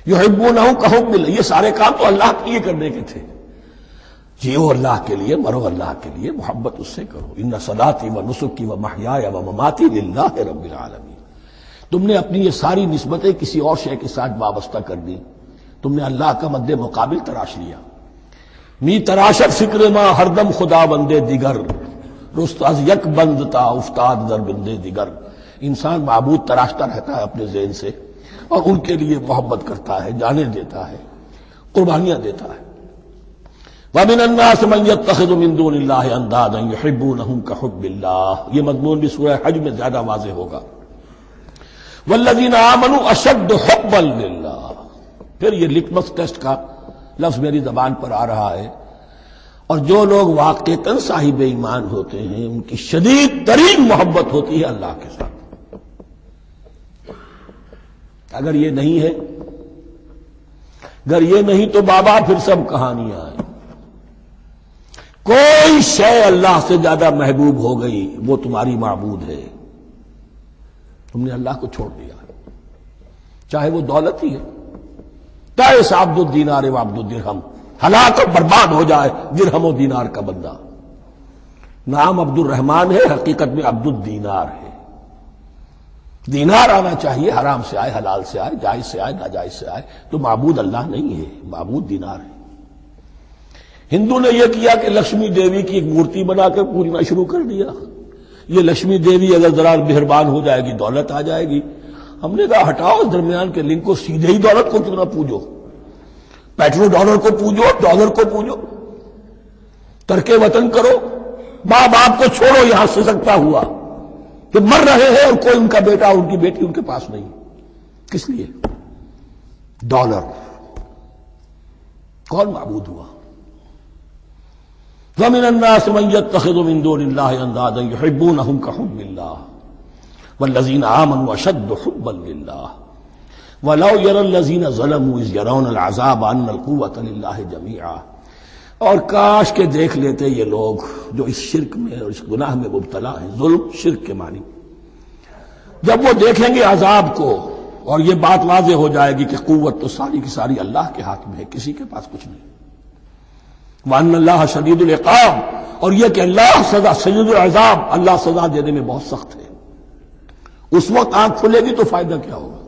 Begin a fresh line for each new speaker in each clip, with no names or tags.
یحبونہم کحب اللہ، یہ سارے کام تو اللہ کے لیے کرنے کے تھے. جیو اللہ کے لیے، مرو اللہ کے لیے، محبت اس سے کرو. ان صلاتی و نسکی و محیای و مماتی للہ رب العالمین. تم نے اپنی یہ ساری نسبتیں کسی اور شے کے ساتھ وابستہ کر دی، تم نے اللہ کا مد مقابل تراش لیا. می تراشت فکر ما ہر دم خدا بندے دیگر، رست از یک بند تا افتاد در بندے دیگر. انسان معبود تراشتا رہتا ہے اپنے ذہن سے، اور ان کے لیے محبت کرتا ہے، جانیں دیتا ہے، قربانیاں دیتا ہے. وَمِنَ النَّاسِ مَن يَتَّخِذُ مِن دُونِ اللَّهِ أَندَادًا يُحِبُّونَهُم كَحُبِّ اللَّهِ. یہ مضمون بھی سورہ حج میں زیادہ واضح ہوگا. وَالَّذِينَ آمَنُوا أَشَدُّ حُبًّا لِلَّهِ. پھر یہ لٹمس ٹیسٹ کا لفظ میری زبان پر آ رہا ہے. اور جو لوگ واقعتاً صاحب ایمان ہوتے ہیں ان کی شدید ترین محبت ہوتی ہے اللہ کے ساتھ. اگر یہ نہیں ہے، اگر یہ نہیں تو بابا پھر سب کہانیاں ہیں. کوئی شے اللہ سے زیادہ محبوب ہو گئی وہ تمہاری معبود ہے. تم نے اللہ کو چھوڑ دیا، چاہے وہ دولت ہی ہے. تعس عبد الدینار و عبد الدرہم، ہلاک اور برباد ہو جائے درہم و دینار کا بندہ. نام عبد الرحمن ہے، حقیقت میں عبد الدینار ہے. دینار آنا چاہیے، حرام سے آئے، حلال سے آئے، جائز سے آئے، ناجائز سے آئے. تو معبود اللہ نہیں ہے، معبود دینار ہے. ہندو نے یہ کیا کہ لکشمی دیوی کی ایک مورتی بنا کر پوجنا شروع کر دیا. یہ لکشمی دیوی اگر ذرا مہربان ہو جائے گی دولت آ جائے گی. ہم نے کہا ہٹاؤ اس درمیان کے لنک کو، سیدھے ہی دولت کو کیوں نہ پوجو. پیٹرو ڈالر کو پوجو، ڈالر کو پوجو. ترک وطن کرو، ماں باپ کو چھوڑو یہاں سے سکتا ہوا کہ مر رہے ہیں اور کوئی ان کا بیٹا ان کی بیٹی ان کے پاس نہیں. کس لیے؟ ڈالر. کون معبود ہوا؟ وَمِنَ النَّاسِ مَن يَتَّخِذُ مِن دُونِ اللَّهِ أَندَادًا يُحِبُّونَهُم كَحُبِّ اللَّهِ وَالَّذِينَ آمَنُوا أَشَدُّ حُبًّا لِلَّهِ وَلَوْ يَرَى الَّذِينَ ظَلَمُوا إِذْ يَرَوْنَ الْعَذَابَ أَنَّ الْقُوَّةَ لِلَّهِ جَمِيعًا. اور کاش کہ دیکھ لیتے یہ لوگ جو اس شرک میں اور اس گناہ میں مبتلا ہیں، ظلم شرک کے معنی، جب وہ دیکھیں گے عذاب کو اور یہ بات واضح ہو جائے گی کہ قوت تو ساری کی ساری اللہ کے ہاتھ میں ہے، کسی کے پاس کچھ نہیں. وَأَنَّ اللَّهَ شَدِيدُ الْعِقَابِ، اور یہ کہ اللہ سزا شدید العذاب، اللہ سزا دینے میں بہت سخت ہے. اس وقت آنکھ کھلے گی تو فائدہ کیا ہوگا؟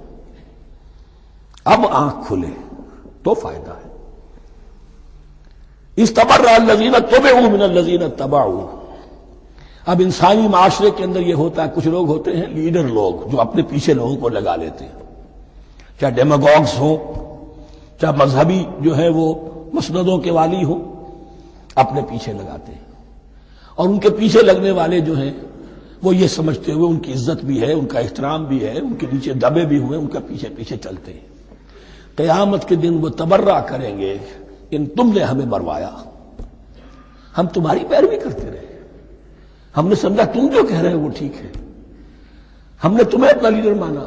اب آنکھ کھلے تو فائدہ ہے. اِسْتَبَرَّأَ الَّذِينَ اتَّبَعُوا مِنَ الَّذِينَ اتَّبَعُوا. اب انسانی معاشرے کے اندر یہ ہوتا ہے، کچھ لوگ ہوتے ہیں لیڈر لوگ جو اپنے پیچھے لوگوں کو لگا لیتے ہیں، چاہے ڈیماگوگز ہوں، چاہے مذہبی جو ہے وہ مسندوں کے والی ہوں، اپنے پیچھے لگاتے ہیں. اور ان کے پیچھے لگنے والے جو ہیں وہ یہ سمجھتے ہوئے ان کی عزت بھی ہے، ان کا احترام بھی ہے، ان کے نیچے دبے بھی ہوئے، ان کے پیچھے پیچھے چلتے ہیں. قیامت کے دن وہ تبرہ کریں گے کہ تم نے ہمیں مروایا، ہم تمہاری پیروی کرتے رہے، ہم نے سمجھا تم جو کہہ رہے ہیں وہ ٹھیک ہے، ہم نے تمہیں اپنا لیڈر مانا.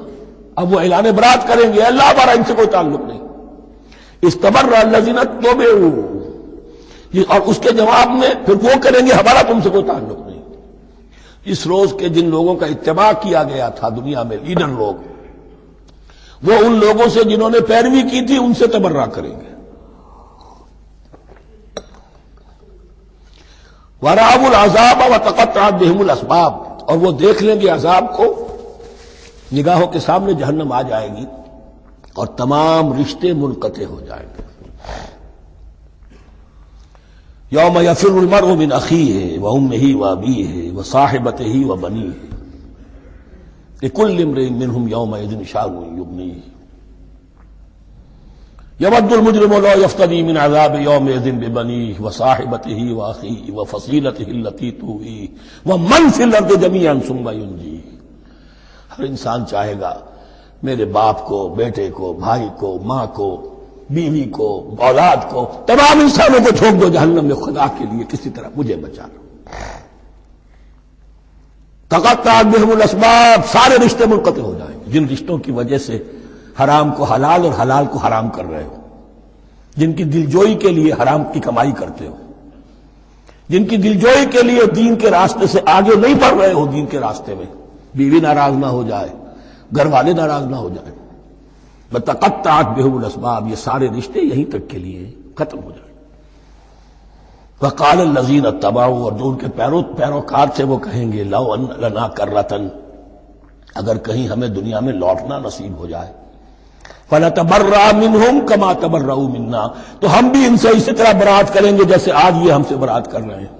اب وہ اعلان برات کریں گے، اللہ ہمارا ان سے کوئی تعلق نہیں. استبرأ الذین اتبعوا، اور اس کے جواب میں پھر وہ کریں گے ہمارا تم سے کوئی تعلق نہیں. اس روز کے جن لوگوں کا اتباع کیا گیا تھا دنیا میں، لیڈر لوگ، وہ ان لوگوں سے جنہوں نے پیروی کی تھی ان سے تبرہ کریں گے. وَرَأَوُا الْعَذَابَ وَتَقَطَّعَتْ بِهِمُ الْأَسْبَابُ، اور وہ دیکھ لیں گے عذاب کو، نگاہوں کے سامنے جہنم آ جائے گی اور تمام رشتے منقطع ہو جائیں گے. یوم یفر المرء من اخیہ وامہ وابیہ وصاحبتہ وبنیہ لکل امرئ منہم یومئذ شأن یغنیہ یود المجرم لو یفتدی من عذاب یومئذ ببنیہ وصاحبتہ واخیہ وفصیلتہ التی تؤویہ ومن فی الارض جمیعا ثم ینجیہ. ہر انسان چاہے گا میرے باپ کو، بیٹے کو، بھائی کو، ماں کو، بیوی کو، اولاد کو، تمام انسانوں کو چھوڑ دو جہنم میں، خدا کے لیے کسی طرح مجھے بچا لو. تقطعت بہم الاسباب، سارے رشتے منقطع ہو جائیں گے. جن رشتوں کی وجہ سے حرام کو حلال اور حلال کو حرام کر رہے ہو، جن کی دلجوئی کے لیے حرام کی کمائی کرتے ہو، جن کی دلجوئی کے لیے دین کے راستے سے آگے نہیں بڑھ رہے ہو، دین کے راستے میں بیوی ناراض نہ ہو جائے، گھر والے ناراض نہ ہو جائیں، وتقطعت بهم الاسباب، یہ سارے رشتے یہیں تک کے لیے ختم ہو جائیں۔ وقال الذین اتبعوا، اور جو ان کے پیروکار تھے وہ کہیں گے لو ان لنا کرۃ، اگر کہیں ہمیں دنیا میں لوٹنا نصیب ہو جائے، فنتبرأ منہم کما تبرؤوا منا، تو ہم بھی ان سے اسی طرح برات کریں گے جیسے آج یہ ہم سے برات کر رہے ہیں۔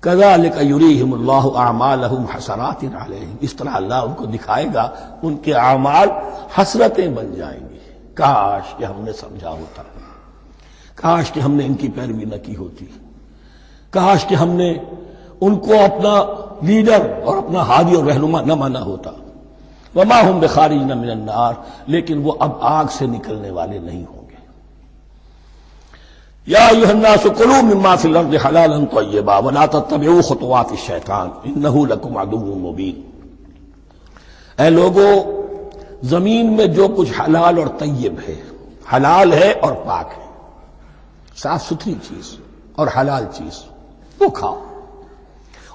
کذالک یریہم اللہ اعمالہم حسرات علیہم، اس طرح اللہ ان کو دکھائے گا ان کے اعمال حسرتیں بن جائیں گی۔ کاش کہ ہم نے سمجھا ہوتا، کاش کہ ہم نے ان کی پیروی نہ کی ہوتی، کاش کہ ہم نے ان کو اپنا لیڈر اور اپنا ہادی اور رہنما نہ مانا ہوتا۔ وما ہم بخارجین من النار، لیکن وہ اب آگ سے نکلنے والے نہیں ہوں گے۔ یا ایھا الناس کلوا مما فی الارض حلالا طیبا ولا تتبعوا خطوات الشیطان انہ لکم عدو مبین۔ اے لوگو، زمین میں جو کچھ حلال اور طیب ہے، حلال ہے اور پاک ہے، صاف ستھری چیز اور حلال چیز، وہ کھاؤ،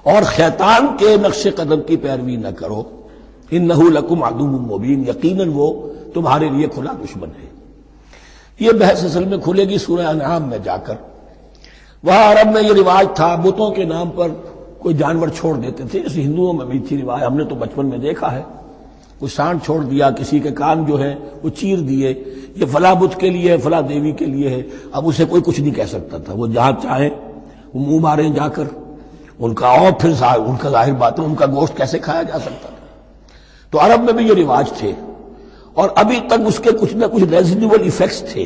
اور شیطان کے نقش قدم کی پیروی نہ کرو، انہ لکم عدو مبین، یقیناً وہ تمہارے لیے کھلا دشمن ہے۔ یہ بحث اصل میں کھلے گی سورہ انعام میں جا کر۔ وہاں عرب میں یہ رواج تھا، بتوں کے نام پر کوئی جانور چھوڑ دیتے تھے، جیسے ہندوؤں میں بھی تھی رواج، ہم نے تو بچپن میں دیکھا ہے، کوئی سانڈ چھوڑ دیا، کسی کے کان جو ہے وہ چیر دیے، یہ فلاں بت کے لیے ہے، فلاں دیوی کے لیے ہے۔ اب اسے کوئی کچھ نہیں کہہ سکتا تھا، وہ جہاں چاہیں وہ منہ ماریں جا کر ان کا، اور پھر ان کا ظاہر بات ہے ان کا گوشت کیسے کھایا جا سکتا تھا۔ تو عرب میں بھی یہ رواج تھے، اور ابھی تک اس کے کچھ نہ کچھ ریزیڈیول ایفیکٹس تھے۔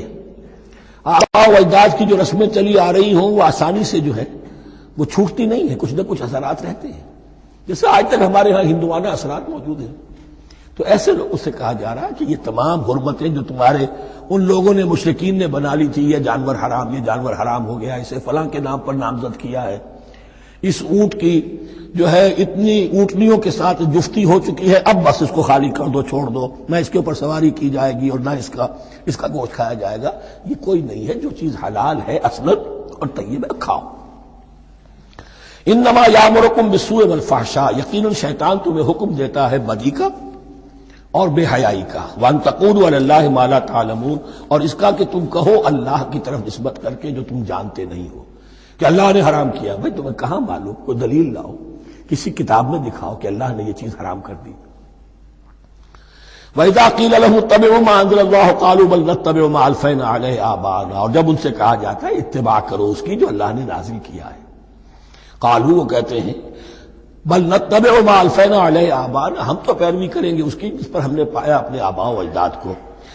آباء و اجداد کی جو رسمیں چلی آ رہی ہوں وہ آسانی سے جو ہے وہ چھوٹتی نہیں ہے، کچھ نہ کچھ اثرات رہتے ہیں، جیسے آج تک ہمارے ہاں ہندوانہ اثرات موجود ہیں۔ تو ایسے لوگوں سے کہا جا رہا ہے کہ یہ تمام حرمتیں جو تمہارے ان لوگوں نے مشرکین نے بنا لی تھی، یہ جانور حرام، یہ جانور حرام ہو گیا، اسے فلاں کے نام پر نامزد کیا ہے، اس اونٹ کی جو ہے اتنی اونٹنیوں کے ساتھ جفتی ہو چکی ہے، اب بس اس کو خالی کر دو، چھوڑ دو، نہ اس کے اوپر سواری کی جائے گی اور نہ اس کا گوشت کھایا جائے گا۔ یہ کوئی نہیں ہے، جو چیز حلال ہے اصلاً اور طیب ہے کھاؤ۔ انما یامرکم بالسوء والفحشاء، یقیناً شیطان تمہیں حکم دیتا ہے بدی کا اور بے حیائی کا، وان تقولوا علی اللہ ما لا تعلمون، اور اس کا کہ تم کہو اللہ کی طرف نسبت کر کے جو تم جانتے نہیں ہو، کہ اللہ نے حرام کیا۔ بھائی تمہیں کہاں معلوم؟ کوئی دلیل لاؤ، کسی کتاب میں دکھاؤ کہ اللہ نے یہ چیز حرام کر دی۔ وَإِذَا قِيلَ لَهُمُ اتَّبِعُوا مَا أَنزَلَ اللَّهُ قَالُوا بَلْ نَتَّبِعُ مَا أَلْفَيْنَا عَلَيْهِ آبَاءَنَا، اور جب ان سے کہا جاتا ہے اتباع کرو اس کی جو اللہ نے نازل کیا ہے، قالوا، وہ کہتے ہیں بل نتبع ما ألفينا عليه آباءنا، ہم تو پیروی کریں گے اس کی جس پر ہم نے پایا اپنے آباء و اجداد کو۔